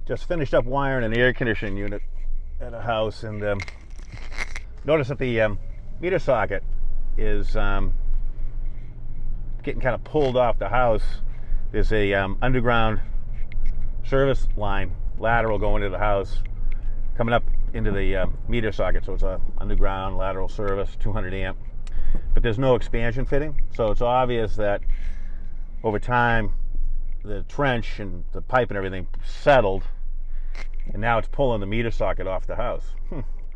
Just finished up wiring an air conditioning unit at a house, and noticed that the meter socket is getting kind of pulled off the house. There's a underground service line, lateral going into the house, coming up into the meter socket. So it's a underground lateral service, 200 amp. But there's no expansion fitting, so it's obvious that over time the trench and the pipe and everything settled, and now it's pulling the meter socket off the house.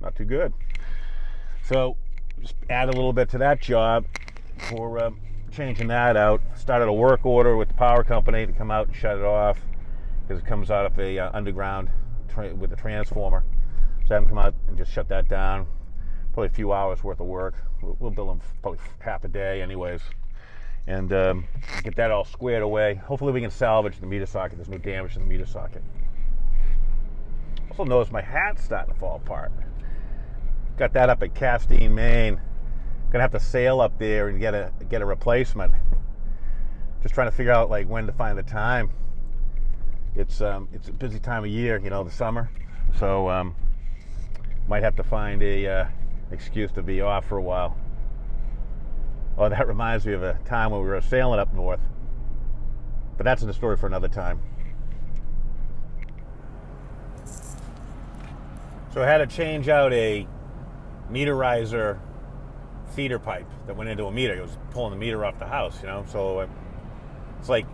Not too good. So just add a little bit to that job for changing that out. Started a work order with the power company to come out and shut it off, because it comes out of a underground with a transformer. So have them come out and just shut that down. Probably a few hours worth of work. We'll bill them probably half a day anyways, and get that all squared away. Hopefully we can salvage the meter socket. There's no damage to the meter socket. Also noticed my hat's starting to fall apart. Got that up at Castine, Maine. Gonna have to sail up there and get a replacement. Just trying to figure out like when to find the time. It's a busy time of year, you know, the summer. So might have to find a excuse to be off for a while. Oh, that reminds me of a time when we were sailing up north. But that's a story for another time. So I had to change out a meterizer feeder pipe that went into a meter. It was pulling the meter off the house, you know. So it's like,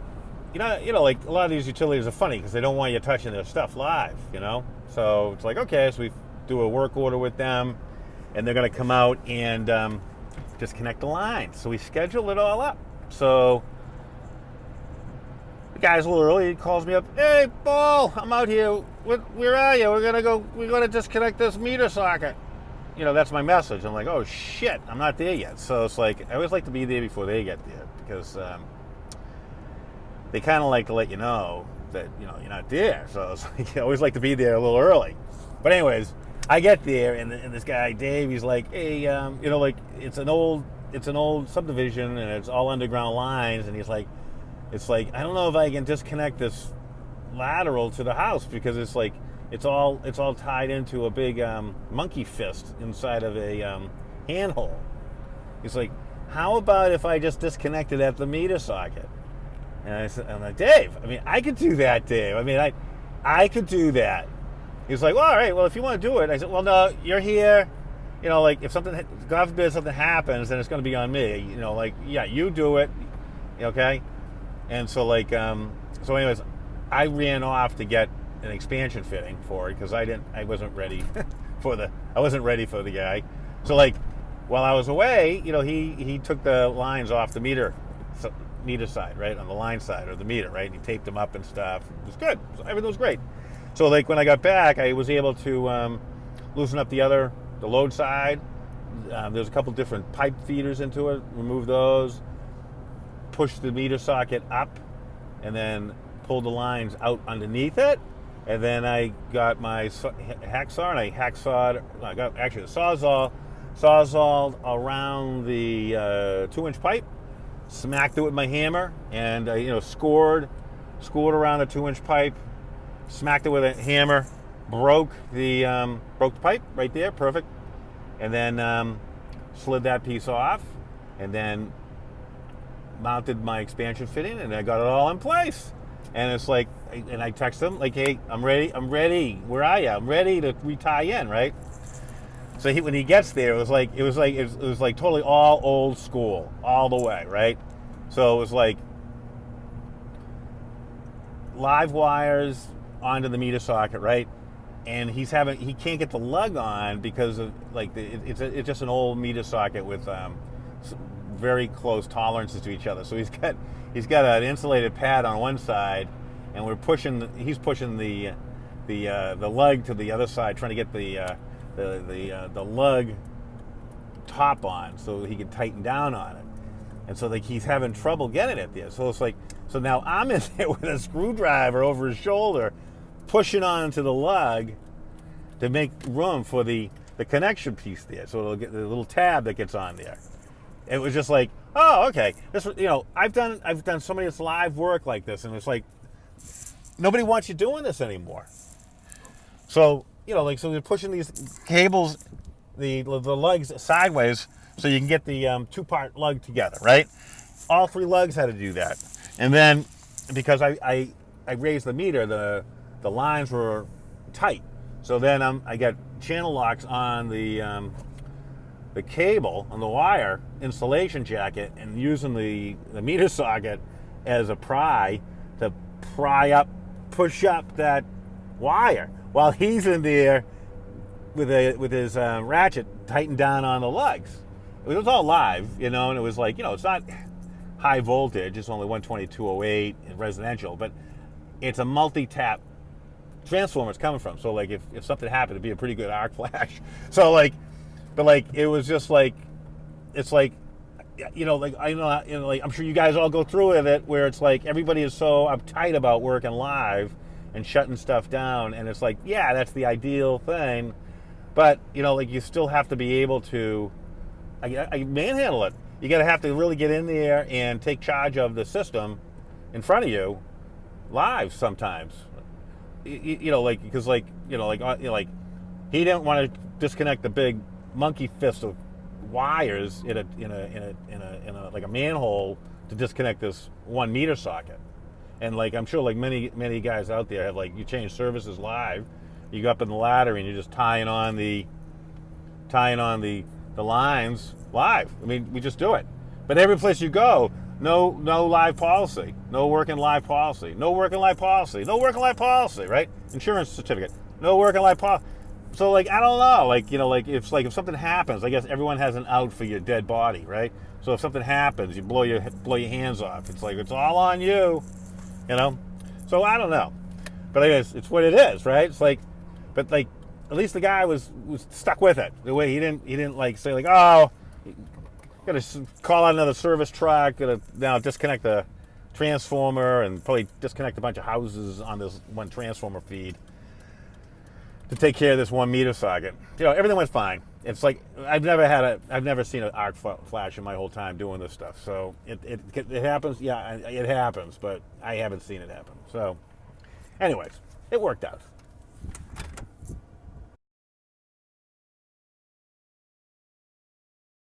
you know, like a lot of these utilities are funny because they don't want you touching their stuff live, you know. So it's like, okay, so we do a work order with them, and they're going to come out and disconnect the lines. So we schedule it all up. So the guy's a little early. He calls me up. Hey, Paul, I'm out here. Where are you? We're gonna disconnect this meter socket. You know, that's my message. I'm like, oh shit, I'm not there yet. So it's like, I always like to be there before they get there, because they kind of like to let you know that, you know, you're not there. So it's like, I always like to be there a little early. But anyways, I get there, and this guy Dave, he's like, hey, you know, like it's an old subdivision, and it's all underground lines, and he's like, it's like, I don't know if I can disconnect this lateral to the house, because it's like it's all tied into a big monkey fist inside of a handhole. He's like, how about if I just disconnect it at the meter socket? And I said, I'm like, Dave, I mean, I could do that, Dave. I mean, I could do that. He's like, well, all right, well, if you want to do it. I said, well, no, you're here. You know, like if something, God forbid, something happens, then it's going to be on me. You know, like, yeah, you do it, okay? And so, like, so anyways, I ran off to get an expansion fitting for it, because I wasn't ready for the guy. So like, while I was away, you know, he took the lines off the meter side, right, on the line side of the meter, right, and he taped them up and stuff. It was good. Everything was great. So like when I got back, I was able to loosen up the load side. There's a couple different pipe feeders into it. Remove those. Push the meter socket up, and then pull the lines out underneath it. And then I got my hacksaw, and I got actually the sawzalled around the 2-inch pipe, smacked it with my hammer, and you know, scored around the 2-inch pipe, smacked it with a hammer, broke the pipe right there, perfect, and then slid that piece off, and then mounted my expansion fitting, and I got it all in place. And it's like, and I text him like, hey, I'm ready. Where are you? I'm ready to retie in, right? So when he gets there, it was like totally all old school, all the way, right? So it was like live wires onto the meter socket, right? And he can't get the lug on because of like it's just an old meter socket with very close tolerances to each other. So he's got an insulated pad on one side, and he's pushing the lug to the other side, trying to get the lug top on so he can tighten down on it. And so like he's having trouble getting it there. So it's like, so now I'm in there with a screwdriver over his shoulder, pushing onto the lug to make room for the connection piece there. So it'll get the little tab that gets on there. It was just like, oh, okay. This, you know, I've done so many live work like this, and it's like, nobody wants you doing this anymore. So, so they're pushing these cables, the lugs sideways so you can get the two-part lug together, right? All 3 lugs had to do that. And then, because I raised the meter, the lines were tight. So then I got channel locks on the cable, on the wire, insulation jacket, and using the meter socket as a pry to push up that wire, while he's in there with his ratchet tightened down on the lugs. It was all live, and it was like, it's not high voltage, it's only 12208 in residential, but it's a multi-tap transformer it's coming from. So like if something happened, it'd be a pretty good arc flash. So but it was just like, it's like, I'm sure you guys all go through it, where it's like everybody is so uptight about working live and shutting stuff down, and it's like, yeah, that's the ideal thing, but you still have to be able to manhandle it. You got to have to really get in there and take charge of the system in front of you live sometimes. Because he didn't want to disconnect the big monkey fist of wires in a like a manhole to disconnect this 1 meter socket. And I'm sure many guys out there have, you change services live, you go up in the ladder and you're just tying on the lines live. I mean, we just do it. But every place you go, no live policy, no working live policy, no working live policy, no working live policy, right? Insurance certificate, no working live policy. So I don't know, if something happens, I guess everyone has an out for your dead body, right? So if something happens, you blow your hands off. It's it's all on you, So I don't know, but I guess it's what it is, right? But at least the guy was stuck with it. The way he didn't say oh, gotta call out another service truck, gotta now disconnect the transformer and probably disconnect a bunch of houses on this 1 transformer feed to take care of this 1 meter socket. Everything went fine. It's I've never seen an arc flash in my whole time doing this stuff. So it happens. Yeah, it happens, but I haven't seen it happen. So anyways, it worked out.